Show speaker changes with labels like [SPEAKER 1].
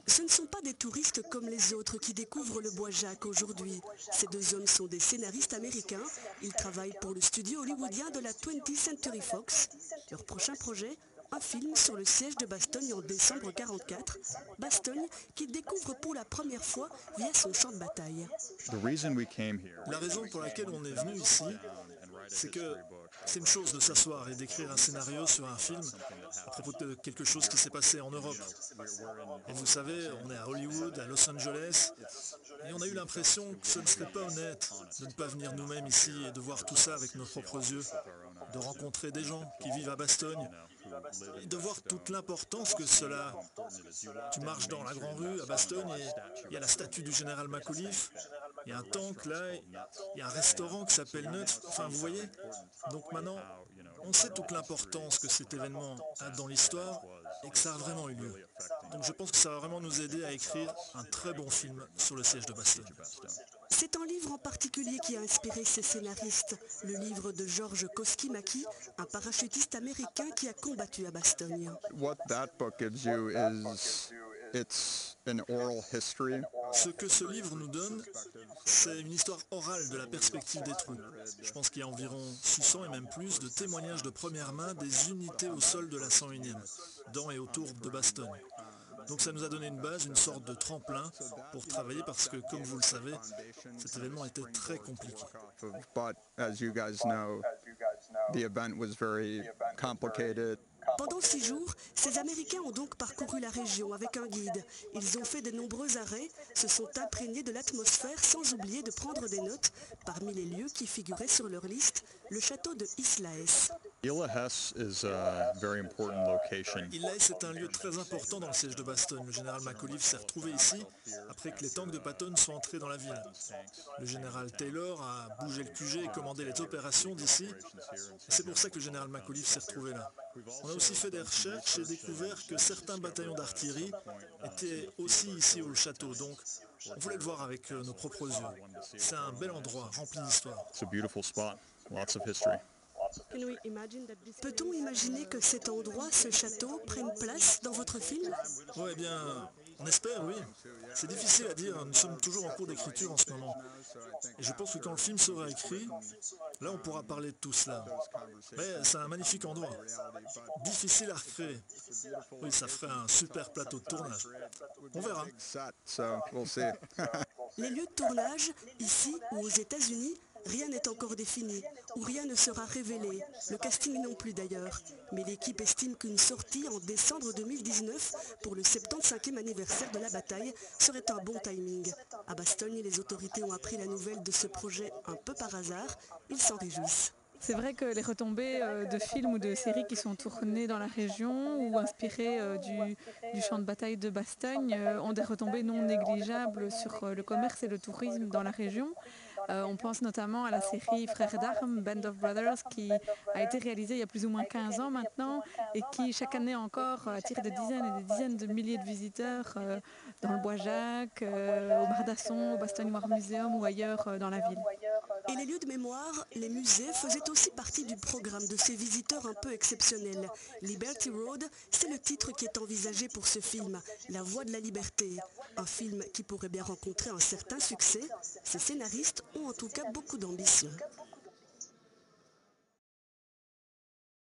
[SPEAKER 1] Ce ne sont pas des touristes comme les autres qui découvrent le Bois-Jacques aujourd'hui. Ces deux hommes sont des scénaristes américains. Ils travaillent pour le studio hollywoodien de la 20th Century Fox. Leur prochain projet, un film sur le siège de Bastogne en décembre 1944. Bastogne qui découvre pour la première fois via son champ de bataille.
[SPEAKER 2] La raison pour laquelle on est venu ici, c'est que c'est une chose de s'asseoir et d'écrire un scénario sur un film à propos de quelque chose qui s'est passé en Europe. Et vous savez, on est à Hollywood, à Los Angeles, et on a eu l'impression que ce ne serait pas honnête de ne pas venir nous-mêmes ici et de voir tout ça avec nos propres yeux, de rencontrer des gens qui vivent à Bastogne, et de voir toute l'importance que cela a. Tu marches dans la grande rue à Bastogne et il y a la statue du général Macauliffe, il y a un tank là, il y a un restaurant qui s'appelle Neuf, enfin vous voyez. Donc maintenant, on sait toute l'importance que cet événement a dans l'histoire et que ça a vraiment eu lieu. Donc je pense que ça va vraiment nous aider à écrire un très bon film sur le siège de Bastogne.
[SPEAKER 1] C'est un livre en particulier qui a inspiré ces scénaristes, le livre de George Kosciuszko, un parachutiste américain qui a combattu à Bastogne.
[SPEAKER 2] Ce que ce livre nous donne, c'est une histoire orale de la perspective des troupes. Je pense qu'il y a environ 600 et même plus de témoignages de première main des unités au sol de la 101e, dans et autour de Bastogne. Donc ça nous a donné une base, une sorte de tremplin pour travailler parce que, comme vous le savez, cet événement était très compliqué.
[SPEAKER 1] Pendant 6 jours, ces Américains ont donc parcouru la région avec un guide. Ils ont fait de nombreux arrêts, se sont imprégnés de l'atmosphère sans oublier de prendre des notes. Parmi les lieux qui figuraient sur leur liste, le château de Islaes.
[SPEAKER 3] Islaes est
[SPEAKER 2] un lieu très important dans le siège de Bastogne. Le général Macauliffe s'est retrouvé ici après que les tanks de Patton soient entrés dans la ville. Le général Taylor a bougé le QG et commandé les opérations d'ici. C'est pour ça que le général Macauliffe s'est retrouvé là. On a aussi fait des recherches et découvert que certains bataillons d'artillerie étaient aussi ici au château. Donc on voulait le voir avec nos propres yeux. C'est un bel endroit rempli d'histoire.
[SPEAKER 1] Peut-on imaginer que cet endroit, ce château, prenne place dans votre film?
[SPEAKER 2] Oui, eh bien, on espère, oui. C'est difficile à dire, nous sommes toujours en cours d'écriture en ce moment. Et je pense que quand le film sera écrit, là on pourra parler de tout cela. Mais c'est un magnifique endroit. Difficile à recréer. Oui, ça ferait un super plateau de tournage. On verra.
[SPEAKER 1] Les lieux de tournage, ici ou aux États-Unis, rien n'est encore défini, ou rien ne sera révélé, le casting non plus d'ailleurs. Mais l'équipe estime qu'une sortie en décembre 2019 pour le 75e anniversaire de la bataille serait un bon timing. À Bastogne, les autorités ont appris la nouvelle de ce projet un peu par hasard, ils s'en réjouissent.
[SPEAKER 4] C'est vrai que les retombées de films ou de séries qui sont tournées dans la région ou inspirées du champ de bataille de Bastogne ont des retombées non négligeables sur le commerce et le tourisme dans la région. On pense notamment à la série Frères d'armes, Band of Brothers, qui a été réalisée il y a plus ou moins 15 ans maintenant et qui chaque année encore attire des dizaines et des dizaines de milliers de visiteurs dans le Bois-Jacques, au Mardasson, au Bastogne War Museum ou ailleurs dans la ville.
[SPEAKER 1] Et les lieux de mémoire, les musées, faisaient aussi partie du programme de ces visiteurs un peu exceptionnels. Liberty Road, c'est le titre qui est envisagé pour ce film, La Voie de la Liberté. Un film qui pourrait bien rencontrer un certain succès. Ces scénaristes ont en tout cas beaucoup d'ambition.